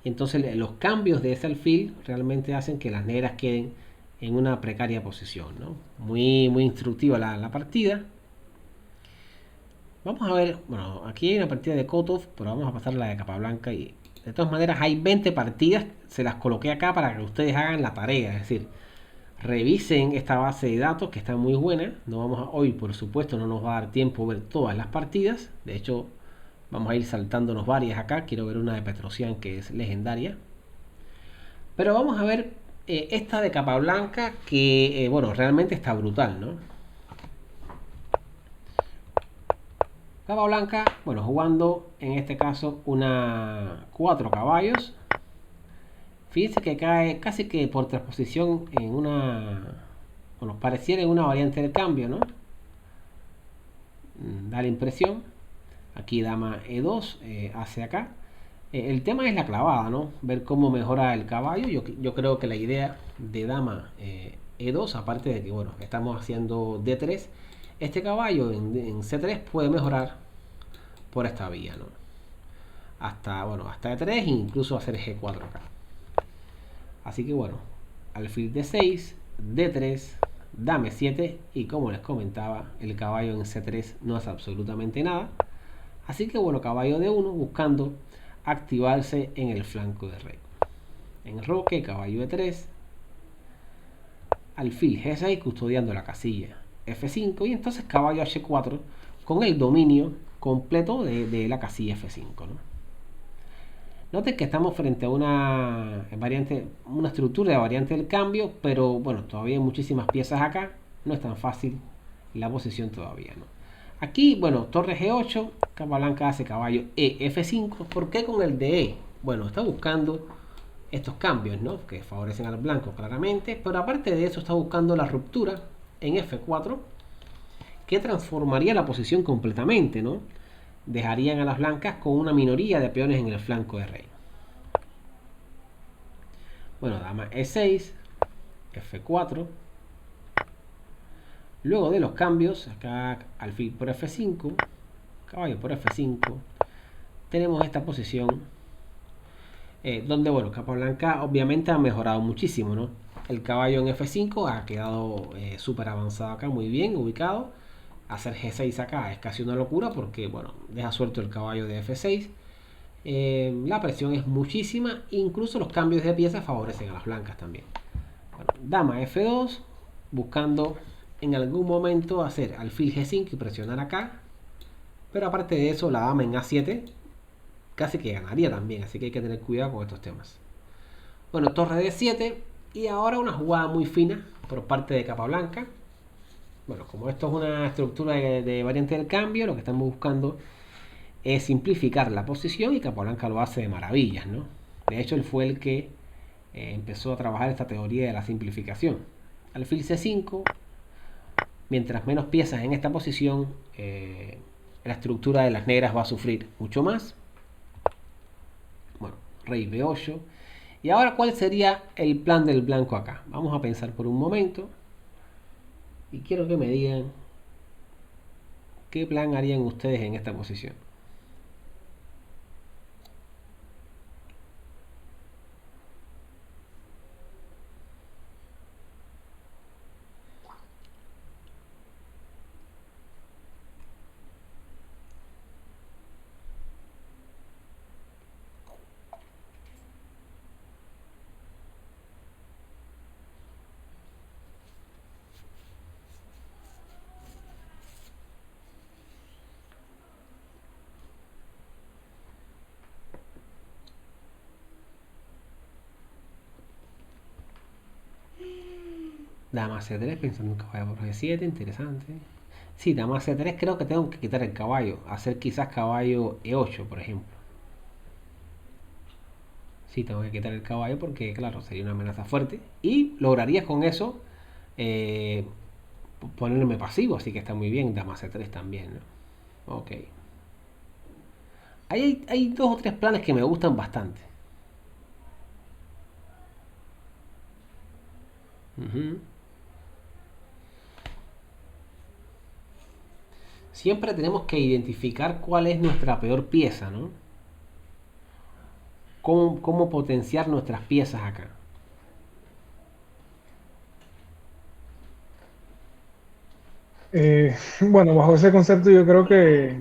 Y entonces los cambios de ese alfil realmente hacen que las negras queden en una precaria posición, ¿no? Muy, muy instructiva la partida. Vamos a ver, bueno, aquí hay una partida de Kotov, pero vamos a pasar la de Capablanca. Y de todas maneras hay 20 partidas, se las coloqué acá para que ustedes hagan la tarea, es decir, revisen esta base de datos que está muy buena. Hoy por supuesto no nos va a dar tiempo ver todas las partidas, de hecho vamos a ir saltándonos varias acá. Quiero ver una de Petrosian que es legendaria, pero vamos a ver esta de Capablanca que bueno, realmente está brutal, ¿no? Capablanca, bueno, jugando en este caso una 4 caballos. Fíjense que cae casi que por transposición en una, bueno, pareciera en una variante del cambio, ¿no? Da la impresión. Aquí dama E2 hace acá. El tema es la clavada, ¿no? Ver cómo mejora el caballo. Yo creo que la idea de dama E2, aparte de que, bueno, estamos haciendo D3, este caballo en C3 puede mejorar por esta vía, ¿no? Hasta E3 e incluso hacer G4 acá. Así que bueno, alfil D6, D3, dama E7, y como les comentaba, el caballo en C3 no hace absolutamente nada. Así que bueno, caballo D1 buscando activarse en el flanco de rey. Enroque, caballo E3, alfil G6 custodiando la casilla F5, y entonces caballo H4 con el dominio completo de la casilla F5, ¿no? Noten que estamos frente a una estructura de variante del cambio, pero bueno, todavía hay muchísimas piezas acá, no es tan fácil la posición todavía, ¿no? Aquí, bueno, torre G8, Capablanca hace caballo E, F5. ¿Por qué con el de E? Bueno, está buscando estos cambios, ¿no? Que favorecen al blanco claramente, pero aparte de eso está buscando la ruptura en F4, que transformaría la posición completamente, ¿no? Dejarían a las blancas con una minoría de peones en el flanco de rey. Bueno, dama E6, F4. Luego de los cambios, acá alfil por F5, caballo por F5, tenemos esta posición donde, bueno, Capablanca obviamente ha mejorado muchísimo, ¿no? El caballo en F5 ha quedado súper avanzado acá, muy bien ubicado. Hacer G6 acá es casi una locura porque, bueno, deja suelto el caballo de F6. La presión es muchísima, incluso los cambios de piezas favorecen a las blancas también. Bueno, dama F2, buscando en algún momento hacer alfil G5 y presionar acá, pero aparte de eso la dama en A7 casi que ganaría también, así que hay que tener cuidado con estos temas. Bueno, torre D7, y ahora una jugada muy fina por parte de Capablanca. Bueno, como esto es una estructura de variante del cambio, lo que estamos buscando es simplificar la posición y Capablanca lo hace de maravillas, ¿no? De hecho, él fue el que empezó a trabajar esta teoría de la simplificación. Alfil C5, mientras menos piezas en esta posición, la estructura de las negras va a sufrir mucho más. Bueno, rey B8. Y ahora, ¿cuál sería el plan del blanco acá? Vamos a pensar por un momento. Y quiero que me digan qué plan harían ustedes en esta posición. Dama C3, pensando en caballo por G7, interesante. Sí, dama C3 creo que tengo que quitar el caballo, hacer quizás caballo E8, por ejemplo. Sí, tengo que quitar el caballo porque, claro, sería una amenaza fuerte. Y lograría con eso eh, ponerme pasivo, así que está muy bien. Dama C3 también, ¿no? Ok. Hay dos o tres planes que me gustan bastante. Ujú. Siempre tenemos que identificar cuál es nuestra peor pieza, ¿no? Cómo potenciar nuestras piezas acá. Bueno, bajo ese concepto yo creo que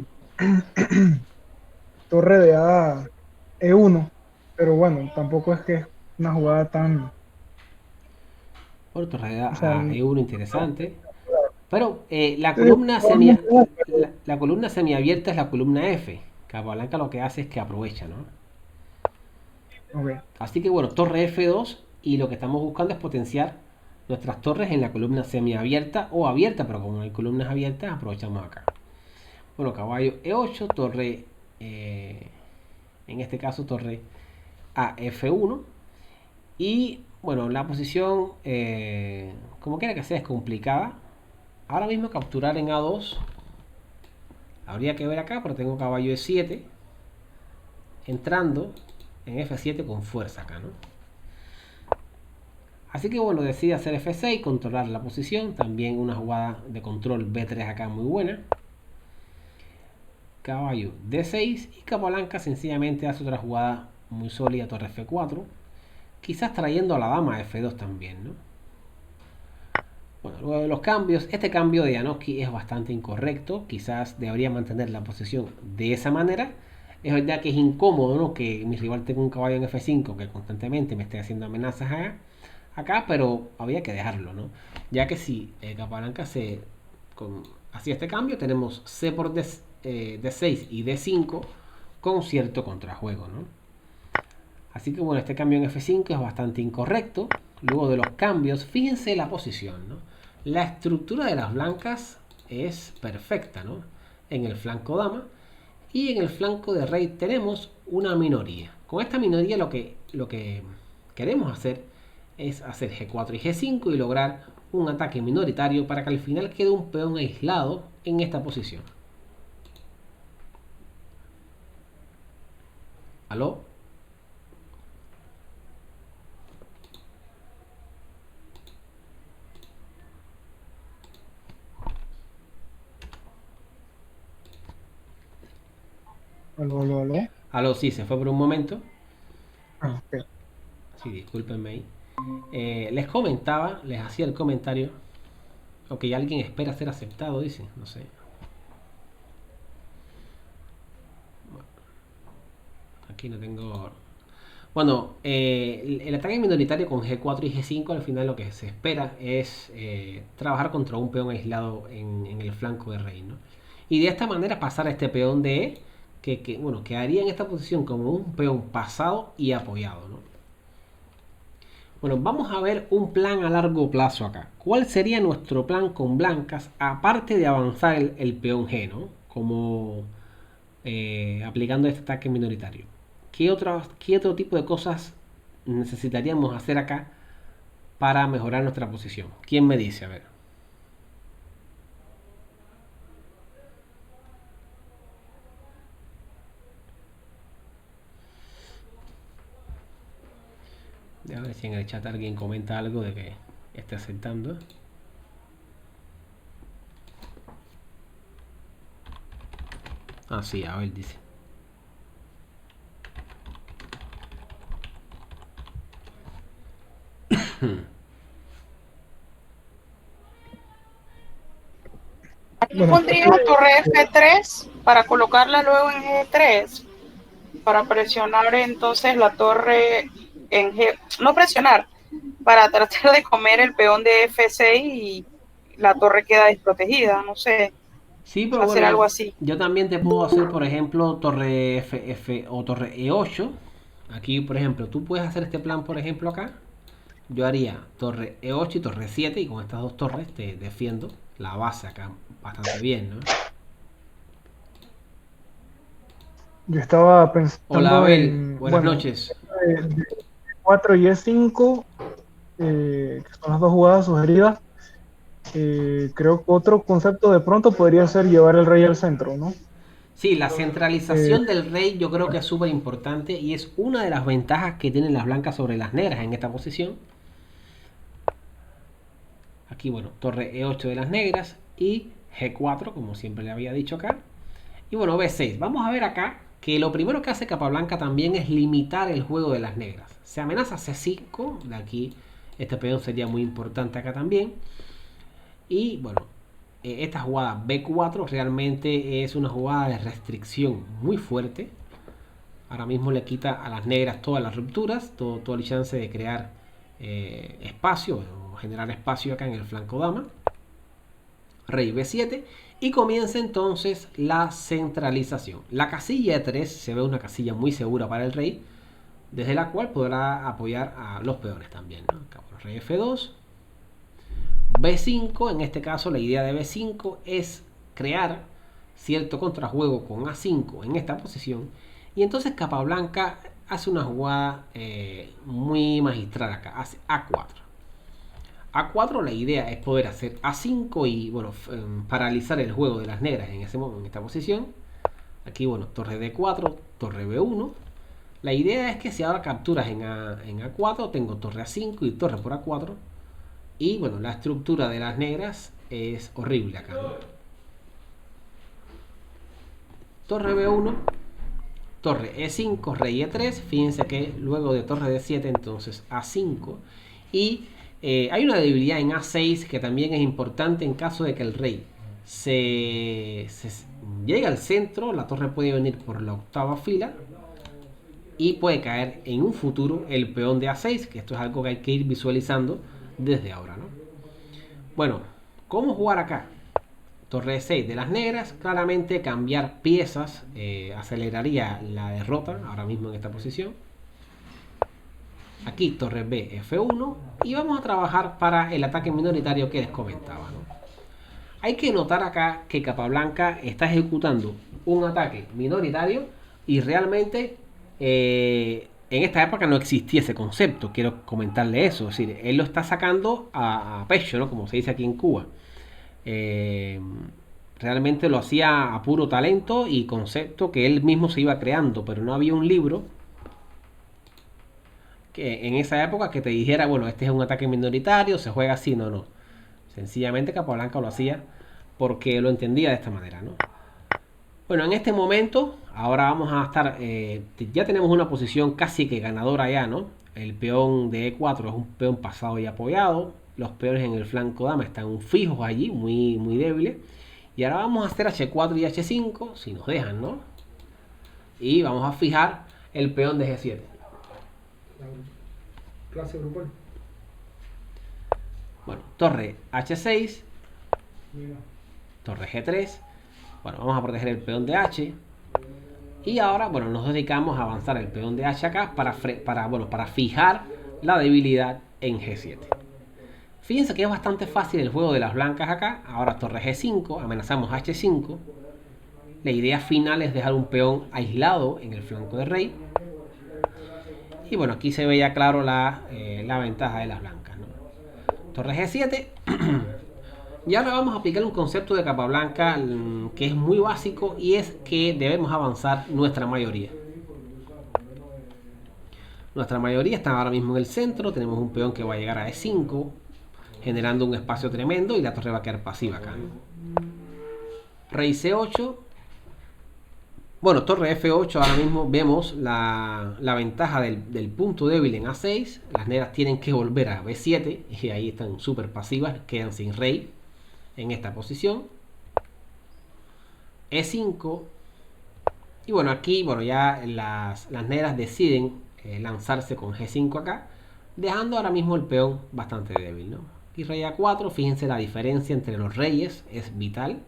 torre de A E1, pero bueno, tampoco es que es una jugada tan, Por torre o sea, a E1 interesante. Pero la columna semiabierta es la columna F. Capablanca lo que hace es que aprovecha, ¿no? ok. Así que bueno, torre F2 y lo que estamos buscando es potenciar nuestras torres en la columna semiabierta o abierta, pero como no hay columnas abiertas, aprovechamos acá. Bueno, caballo E8, torre, en este caso torre a F1. Y bueno, la posición, como quiera que sea, es complicada. Ahora mismo capturar en A2 habría que ver acá, pero tengo caballo E7 entrando en F7 con fuerza acá, ¿no? Así que bueno, decide hacer F6, controlar la posición. También una jugada de control B3 acá muy buena. Caballo D6 y Capablanca sencillamente hace otra jugada muy sólida, torre F4. Quizás trayendo a la dama a F2 también, ¿no? Bueno, luego de los cambios, este cambio de Janoski es bastante incorrecto. Quizás debería mantener la posición de esa manera. Es verdad que es incómodo, ¿no? Que mi rival tenga un caballo en F5 que constantemente me esté haciendo amenazas acá, pero había que dejarlo, ¿no? Ya que si Capablanca hacía este cambio, tenemos C por D6 y D5 con cierto contrajuego, ¿no? Así que bueno, este cambio en F5 es bastante incorrecto. Luego de los cambios, fíjense la posición, ¿no? La estructura de las blancas es perfecta, ¿no? En el flanco dama y en el flanco de rey tenemos una minoría. Con esta minoría lo que queremos hacer es hacer G4 y G5 y lograr un ataque minoritario para que al final quede un peón aislado en esta posición. ¿Aló? Aló. ¿Aló? Sí, se fue por un momento. Ah, ok. Sí, discúlpenme ahí. Les comentaba, les hacía el comentario. Ok, alguien espera ser aceptado, dice. No sé. Aquí no tengo. Bueno, el ataque minoritario con G4 y G5 al final lo que se espera es trabajar contra un peón aislado en el flanco de rey, ¿no? Y de esta manera pasar a este peón de E bueno, quedaría en esta posición como un peón pasado y apoyado, ¿no? Bueno, vamos a ver un plan a largo plazo acá. ¿Cuál sería nuestro plan con blancas, aparte de avanzar el peón G, ¿no? Como aplicando este ataque minoritario. ¿Qué otro tipo de cosas necesitaríamos hacer acá para mejorar nuestra posición? ¿Quién me dice? A ver. A ver si en el chat alguien comenta algo de que esté aceptando. Ah, sí, a ver, dice. Aquí Bueno, pondría torre F3 para colocarla luego en G3, para presionar entonces la torre en G, no presionar, para tratar de comer el peón de F6 y la torre queda desprotegida, no sé, Sí, pero hacer bueno, algo así. yo también te puedo hacer, por ejemplo, torre F o torre E8. Aquí, por ejemplo, tú puedes hacer este plan, por ejemplo, acá. Yo haría torre E8 y torre 7 y con estas dos torres te defiendo la base acá bastante bien, ¿no? yo estaba Hola pensando Abel, en, buenas bueno, noches. de 4 y E5, que son las dos jugadas sugeridas. Creo que otro concepto de pronto podría ser llevar el rey al centro, ¿no? Sí, la Eh, centralización del rey yo creo que es súper importante y es una de las ventajas que tienen las blancas sobre las negras en esta posición. Aquí, bueno, torre E8 de las negras y G4, como siempre le había dicho acá. Y bueno, B6. Vamos a ver acá que lo primero que hace Capablanca también es limitar el juego de las negras. Se amenaza C5, de aquí este peón sería muy importante acá también. Y bueno, esta jugada B4 realmente es una jugada de restricción muy fuerte. Ahora mismo le quita a las negras todas las rupturas, todo el chance de crear espacio, o generar espacio acá en el flanco dama. Rey B7 y comienza entonces la centralización. La casilla E3 se ve una casilla muy segura para el rey, desde la cual podrá apoyar a los peones también, ¿no? Rey F2, B5, en este caso la idea de B5 es crear cierto contrajuego con A5 en esta posición y entonces Capablanca hace una jugada muy magistral acá, hace A4. A4 la idea es poder hacer A5 y bueno, paralizar el juego de las negras en esta posición. Aquí bueno, torre D4, torre B1. La idea es que si ahora capturas en A4, tengo torre A5 y torre por A4. Y bueno, la estructura de las negras es horrible acá, ¿no? Torre B1, torre E5, rey E3. Fíjense que luego de torre D7 entonces A5 y hay una debilidad en A6 que también es importante en caso de que el rey se llegue al centro. La torre puede venir por la octava fila y puede caer en un futuro el peón de A6, que esto es algo que hay que ir visualizando desde ahora, ¿no? Bueno, ¿cómo jugar acá? Torre E6 de las negras, claramente cambiar piezas aceleraría la derrota ahora mismo en esta posición. Aquí torre B, F1 y vamos a trabajar para el ataque minoritario que les comentaba, ¿no? Hay que notar acá que Capablanca está ejecutando un ataque minoritario y realmente en esta época no existía ese concepto. Quiero comentarle eso, es decir, él lo está sacando a pecho, ¿no? Como se dice aquí en Cuba. Realmente lo hacía a puro talento y concepto que él mismo se iba creando, pero no había un libro que en esa época que te dijera, bueno, este es un ataque minoritario, se juega así, no. Sencillamente Capablanca lo hacía porque lo entendía de esta manera, ¿no? Bueno, en este momento, ahora vamos a estar, ya tenemos una posición casi que ganadora ya, ¿no? El peón de E4 es un peón pasado y apoyado, los peones en el flanco dama están fijos allí, muy, muy débiles. Y ahora vamos a hacer H4 y H5, si nos dejan, ¿no? Y vamos a fijar el peón de G7. Clase grupal. Bueno, torre H6, Mira. torre G3. Bueno, vamos a proteger el peón de H. Y ahora, bueno, nos dedicamos a avanzar el peón de H acá para fijar la debilidad en G7. Fíjense que es bastante fácil el juego de las blancas acá. Ahora torre G5, amenazamos H5. La idea final es dejar un peón aislado en el flanco de rey. Y bueno, aquí se ve ya claro la ventaja de las blancas, ¿no? Torre G7. Y ahora vamos a aplicar un concepto de Capablanca que es muy básico, y es que debemos avanzar nuestra mayoría. Nuestra mayoría está ahora mismo en el centro. Tenemos un peón que va a llegar a E5, generando un espacio tremendo, y la torre va a quedar pasiva acá, ¿no? Rey C8. Bueno, torre F8, ahora mismo vemos la ventaja del punto débil en A6. Las negras tienen que volver a B7, y ahí están súper pasivas, quedan sin rey en esta posición. E5. Y bueno, aquí ya las negras deciden lanzarse con G5 acá, dejando ahora mismo el peón bastante débil, ¿no? Y rey A4, fíjense la diferencia entre los reyes, es vital.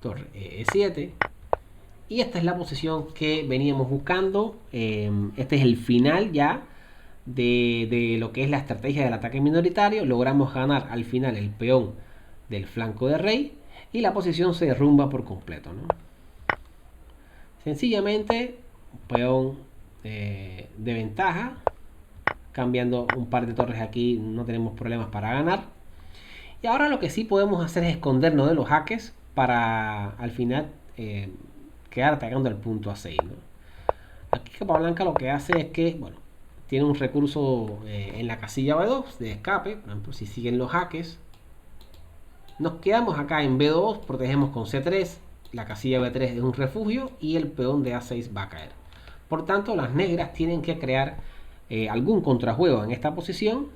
Torre E7. Y esta es la posición que veníamos buscando. Este es el final ya de lo que es la estrategia del ataque minoritario. Logramos ganar al final el peón del flanco de rey, y la posición se derrumba por completo, ¿no? Sencillamente peón de ventaja. Cambiando un par de torres aquí no tenemos problemas para ganar. Y ahora lo que sí podemos hacer es escondernos de los jaques para al final quedar atacando el punto A6, ¿no? Aquí Capablanca lo que hace es que, bueno, tiene un recurso en la casilla B2 de escape. Por ejemplo, si siguen los jaques, nos quedamos acá en B2, protegemos con C3, la casilla B3 es un refugio y el peón de A6 va a caer. Por tanto, las negras tienen que crear algún contrajuego en esta posición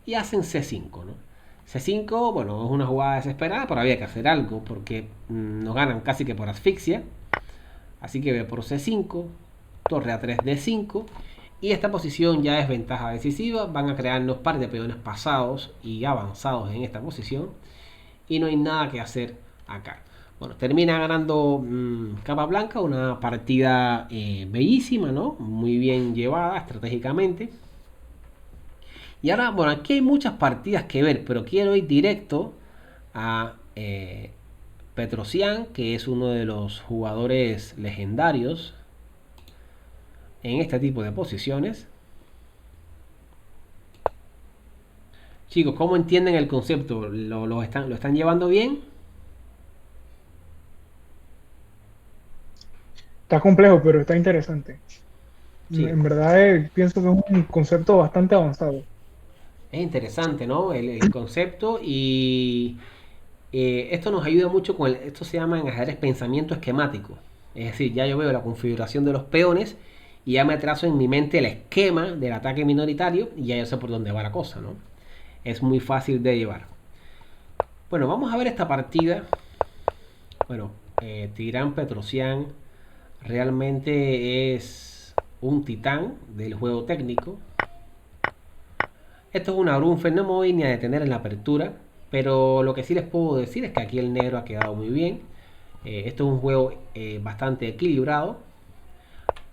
y hacen C5, ¿no? C5, bueno, es una jugada desesperada, pero había que hacer algo porque nos ganan casi que por asfixia. Así que ve por C5, torre A3, D5, y esta posición ya es ventaja decisiva. Van a crearnos par de peones pasados y avanzados en esta posición, y no hay nada que hacer acá. Bueno, termina ganando Capablanca una partida bellísima, ¿no? Muy bien llevada estratégicamente. Y ahora, bueno, aquí hay muchas partidas que ver, pero quiero ir directo a Petrosian, que es uno de los jugadores legendarios en este tipo de posiciones. Chicos, ¿cómo entienden el concepto? ¿Lo están llevando bien? Está complejo, pero está interesante. Sí. En verdad, pienso que es un concepto bastante avanzado. Es interesante, ¿no? El concepto, y esto nos ayuda mucho con esto se llama en ajedrez pensamiento esquemático. Es decir, ya yo veo la configuración de los peones y ya me trazo en mi mente el esquema del ataque minoritario, y ya yo sé por dónde va la cosa, ¿no? Es muy fácil de llevar. Bueno, vamos a ver esta partida. Bueno, Tigran Petrosian realmente es un titán del juego técnico. Esto es una Grunfeld, no me voy ni a detener en la apertura, pero lo que sí les puedo decir es que aquí el negro ha quedado muy bien. Esto es un juego bastante equilibrado,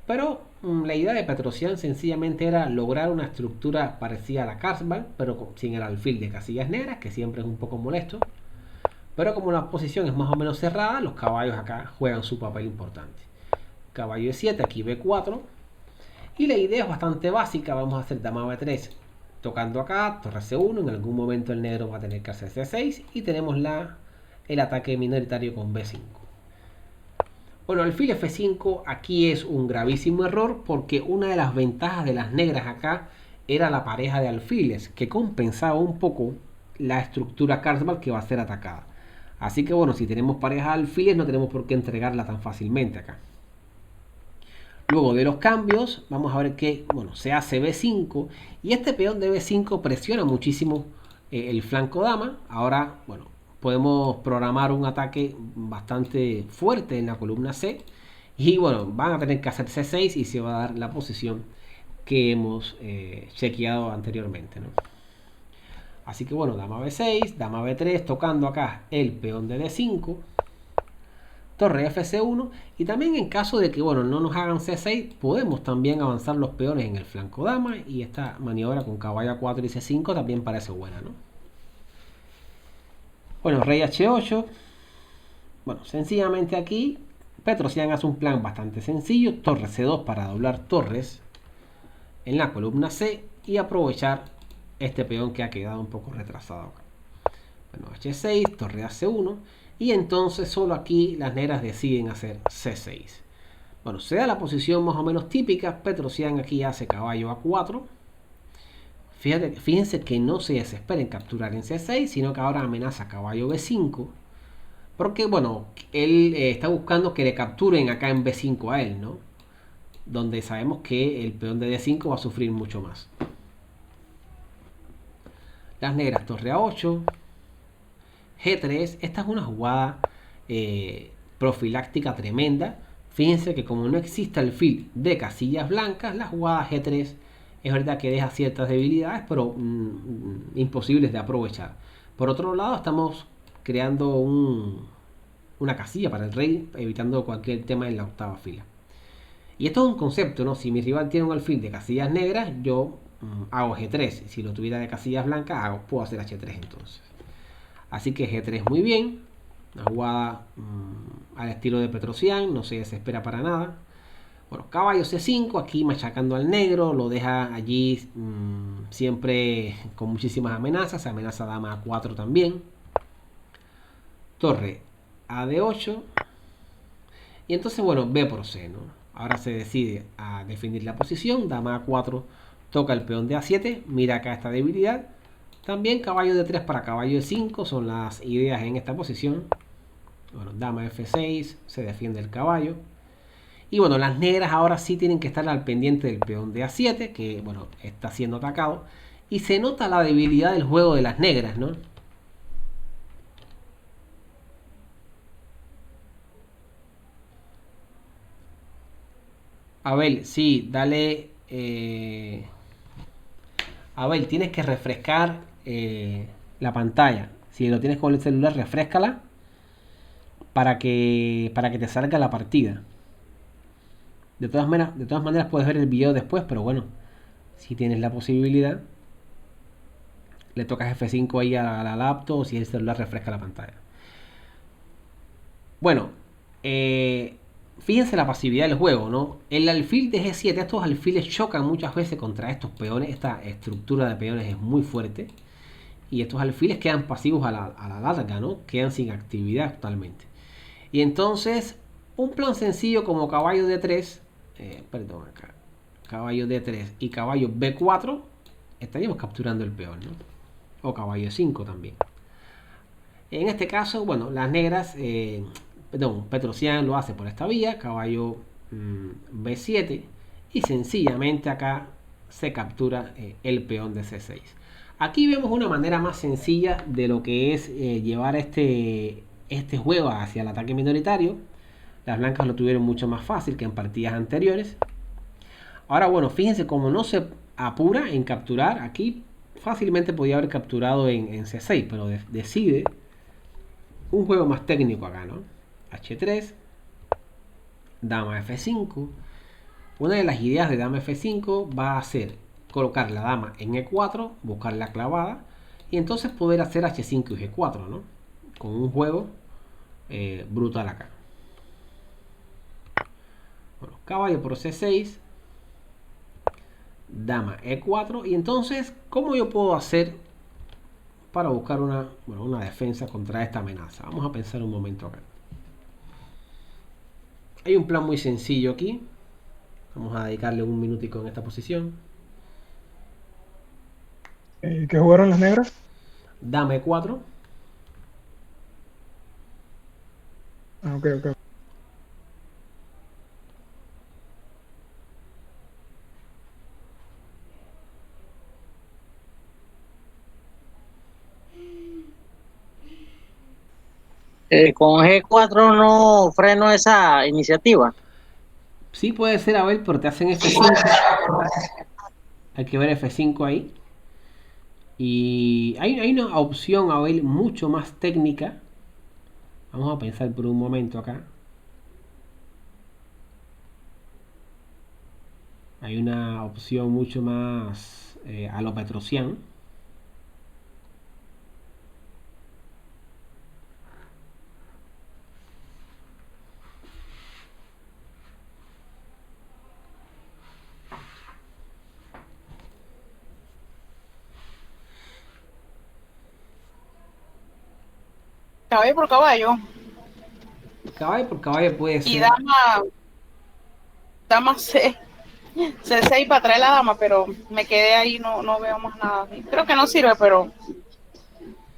pero la idea de Petrosian sencillamente era lograr una estructura parecida a la Carlsbad, pero sin el alfil de casillas negras, que siempre es un poco molesto. Pero como la posición es más o menos cerrada, los caballos acá juegan su papel importante. Caballo E7, aquí B4. Y la idea es bastante básica. Vamos a hacer dama B3 tocando acá, torre C1. En algún momento el negro va a tener que hacer C6. Y tenemos el ataque minoritario con B5. Bueno, alfil F5 aquí es un gravísimo error, porque una de las ventajas de las negras acá era la pareja de alfiles, que compensaba un poco la estructura Carlsbad que va a ser atacada. Así que bueno, si tenemos pareja de alfiles no tenemos por qué entregarla tan fácilmente acá. Luego de los cambios, vamos a ver que bueno, se hace B5, y este peón de B5 presiona muchísimo el flanco dama. Ahora, bueno, podemos programar un ataque bastante fuerte en la columna C, y bueno, van a tener que hacer C6 y se va a dar la posición que hemos chequeado anteriormente, ¿no? Así que bueno, dama B6, dama B3, tocando acá el peón de D5, torre FC1, y también en caso de que, bueno, no nos hagan C6, podemos también avanzar los peones en el flanco dama, y esta maniobra con caballo A4 y C5 también parece buena, ¿no? Bueno, rey H8. Bueno, sencillamente aquí Petrosian hace un plan bastante sencillo, torre C2 para doblar torres en la columna C y aprovechar este peón que ha quedado un poco retrasado acá. Bueno, H6, torre AC1, y entonces solo aquí las negras deciden hacer C6. Bueno, se da la posición más o menos típica. Petrosian aquí hace caballo A4. Fíjense que no se desespera en capturar en C6, sino que ahora amenaza caballo B5. Porque, bueno, él está buscando que le capturen acá en B5 a él, ¿no? Donde sabemos que el peón de D5 va a sufrir mucho más. Las negras, torre A8, G3. Esta es una jugada profiláctica tremenda. Fíjense que como no existe alfil de casillas blancas, la jugada G3 es verdad que deja ciertas debilidades, pero imposibles de aprovechar. Por otro lado, estamos creando una casilla para el rey, evitando cualquier tema en la octava fila. Y esto es un concepto, ¿no? Si mi rival tiene un alfil de casillas negras, yo hago G3. Si lo tuviera de casillas blancas, puedo hacer H3 entonces. Así que G3 muy bien. Una jugada al estilo de Petrosian, no se desespera para nada. Bueno, caballo C5, aquí machacando al negro, lo deja allí siempre con muchísimas amenazas. Amenaza dama A4 también. Torre A D8. Y entonces, bueno, B por C, ¿no? Ahora se decide a definir la posición. Dama A4 toca el peón de A7. Mira acá esta debilidad. También caballo D3 para caballo E5 son las ideas en esta posición. Bueno, dama F6, se defiende el caballo. Y bueno, las negras ahora sí tienen que estar al pendiente del peón de A7, que bueno, está siendo atacado. Y se nota la debilidad del juego de las negras, ¿no? Abel, sí, dale. Abel, tienes que refrescar la pantalla. Si lo tienes con el celular, refrescala para que te salga la partida. De todas maneras puedes ver el video después, pero bueno, si tienes la posibilidad, le tocas F5 ahí a la laptop, o si el celular refresca la pantalla. Bueno, fíjense la pasividad del juego, ¿no? El alfil de G7, estos alfiles chocan muchas veces contra estos peones. Esta estructura de peones es muy fuerte. Y estos alfiles quedan pasivos a la larga, ¿no? Quedan sin actividad totalmente. Y entonces, un plan sencillo como caballo D3, acá, caballo D3 y caballo B4, estaríamos capturando el peón, ¿no? O caballo E5 también. En este caso, bueno, las negras, Petrosian lo hace por esta vía, caballo B7, y sencillamente acá se captura el peón de C6. Aquí vemos una manera más sencilla de lo que es llevar este juego hacia el ataque minoritario. Las blancas lo tuvieron mucho más fácil que en partidas anteriores. Ahora, bueno, fíjense cómo no se apura en capturar. Aquí fácilmente podía haber capturado en C6, pero decide un juego más técnico acá, ¿no? H3, dama F5. Una de las ideas de dama F5 va a ser colocar la dama en E4, buscar la clavada y entonces poder hacer H5 y G4, ¿no? Con un juego brutal acá. Bueno, caballo por C6, dama E4, y entonces, ¿cómo yo puedo hacer para buscar una defensa contra esta amenaza? Vamos a pensar un momento acá. Hay un plan muy sencillo aquí. Vamos a dedicarle un minutico en esta posición. ¿Qué jugaron las negras? Dama E4. Ok, ok. Con G4 no freno esa iniciativa. Sí puede ser, Abel, pero te hacen F5. Hay que ver F5 ahí. Y hay una opción, Abel, mucho más técnica. Vamos a pensar por un momento acá. Hay una opción mucho más a lo Petrosian. Caballo por caballo. Caballo por caballo puede Y ser. dama C6 para traer la dama, pero me quedé ahí, no veo más nada. Creo que no sirve, pero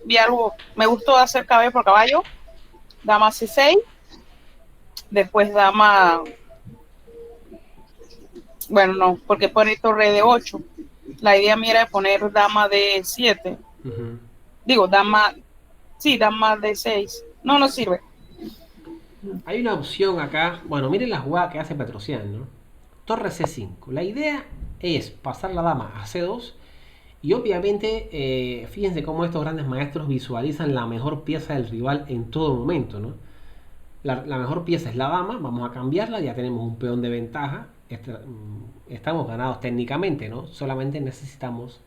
vi algo. Me gustó hacer caballo por caballo. Dama C6. Después dama. Bueno, no, porque pone torre de 8. La idea mía era poner dama de 7. Ujú. Digo, dama. Sí, dama de 6. No sirve. Hay una opción acá. Bueno, miren la jugada que hace Petrosian, ¿no? Torre C5. La idea es pasar la dama a C2. Y obviamente, fíjense cómo estos grandes maestros visualizan la mejor pieza del rival en todo momento, ¿no? La mejor pieza es la dama, vamos a cambiarla, ya tenemos un peón de ventaja, estamos ganados técnicamente, ¿no? Solamente necesitamos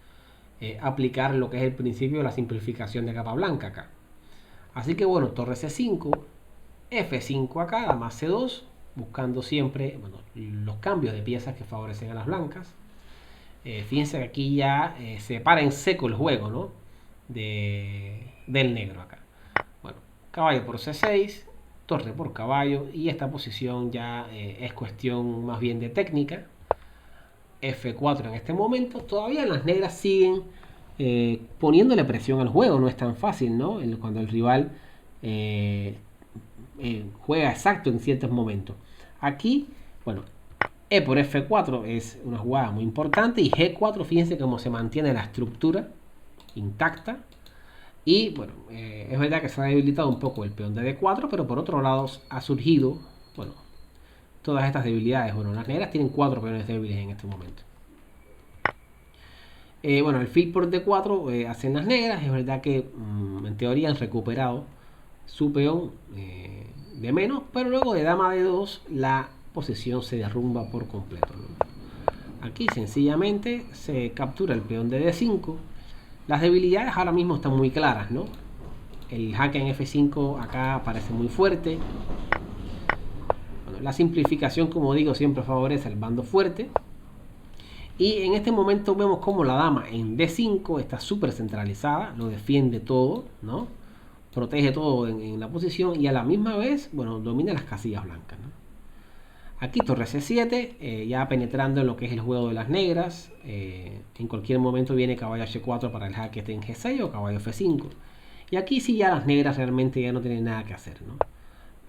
aplicar lo que es el principio de la simplificación de capa blanca acá. Así que bueno, torre C5, F5 acá, dama C2, buscando siempre, bueno, los cambios de piezas que favorecen a las blancas. Fíjense que aquí ya se para en seco el juego, ¿no? Del negro acá. Bueno, caballo por C6, torre por caballo, y esta posición ya es cuestión más bien de técnica. F4 en este momento. Todavía las negras siguen poniéndole presión al juego, no es tan fácil, ¿no? Cuando el rival juega exacto en ciertos momentos. Aquí, bueno, E por F4 es una jugada muy importante, y G4, fíjense cómo se mantiene la estructura intacta. Y bueno, es verdad que se ha debilitado un poco el peón de D4, pero por otro lado ha surgido, bueno, todas estas debilidades. Bueno, las negras tienen 4 peones débiles en este momento. Bueno, el fil por D4 hacen las negras. Es verdad que en teoría han recuperado su peón de menos, pero luego de dama D2 la posición se derrumba por completo, ¿no? Aquí sencillamente se captura el peón de D5. Las debilidades ahora mismo están muy claras, ¿no? El jaque en F5 acá parece muy fuerte. Bueno, la simplificación, como digo, siempre favorece al bando fuerte. Y en este momento vemos como la dama en D5 está súper centralizada, lo defiende todo, ¿no? Protege todo en la posición, y a la misma vez, bueno, domina las casillas blancas, ¿no? Aquí torre C7, ya penetrando en lo que es el juego de las negras. En cualquier momento viene caballo H4 para el jaque esté en G6 o caballo F5. Y aquí sí ya las negras realmente ya no tienen nada que hacer, ¿no?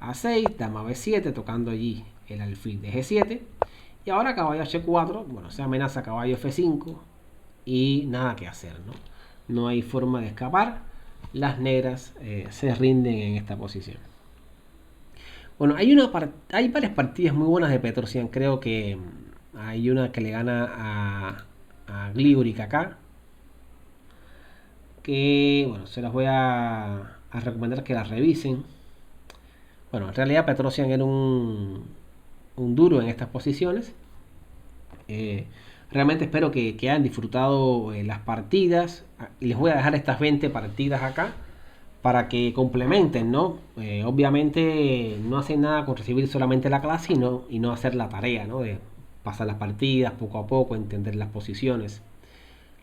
A6, dama B7, tocando allí el alfil de G7. Y ahora caballo H4, bueno, se amenaza caballo F5 y nada que hacer, ¿no? No hay forma de escapar. Las negras se rinden en esta posición. Bueno, hay varias partidas muy buenas de Petrosian. Creo que hay una que le gana a Gliuric acá, que bueno, se las voy a recomendar que las revisen. Bueno, en realidad Petrosian era un duro en estas posiciones. Realmente espero que hayan disfrutado las partidas. Les voy a dejar estas 20 partidas acá para que complementen, ¿no? Obviamente no hacen nada con recibir solamente la clase y no hacer la tarea, ¿no? De pasar las partidas poco a poco, entender las posiciones,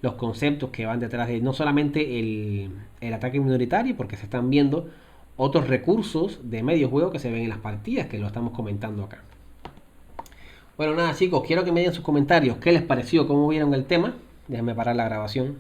los conceptos que van detrás de no solamente el ataque minoritario, porque se están viendo otros recursos de medio juego que se ven en las partidas, que lo estamos comentando acá. Bueno, nada chicos, quiero que me den sus comentarios, qué les pareció, cómo vieron el tema. Déjenme parar la grabación.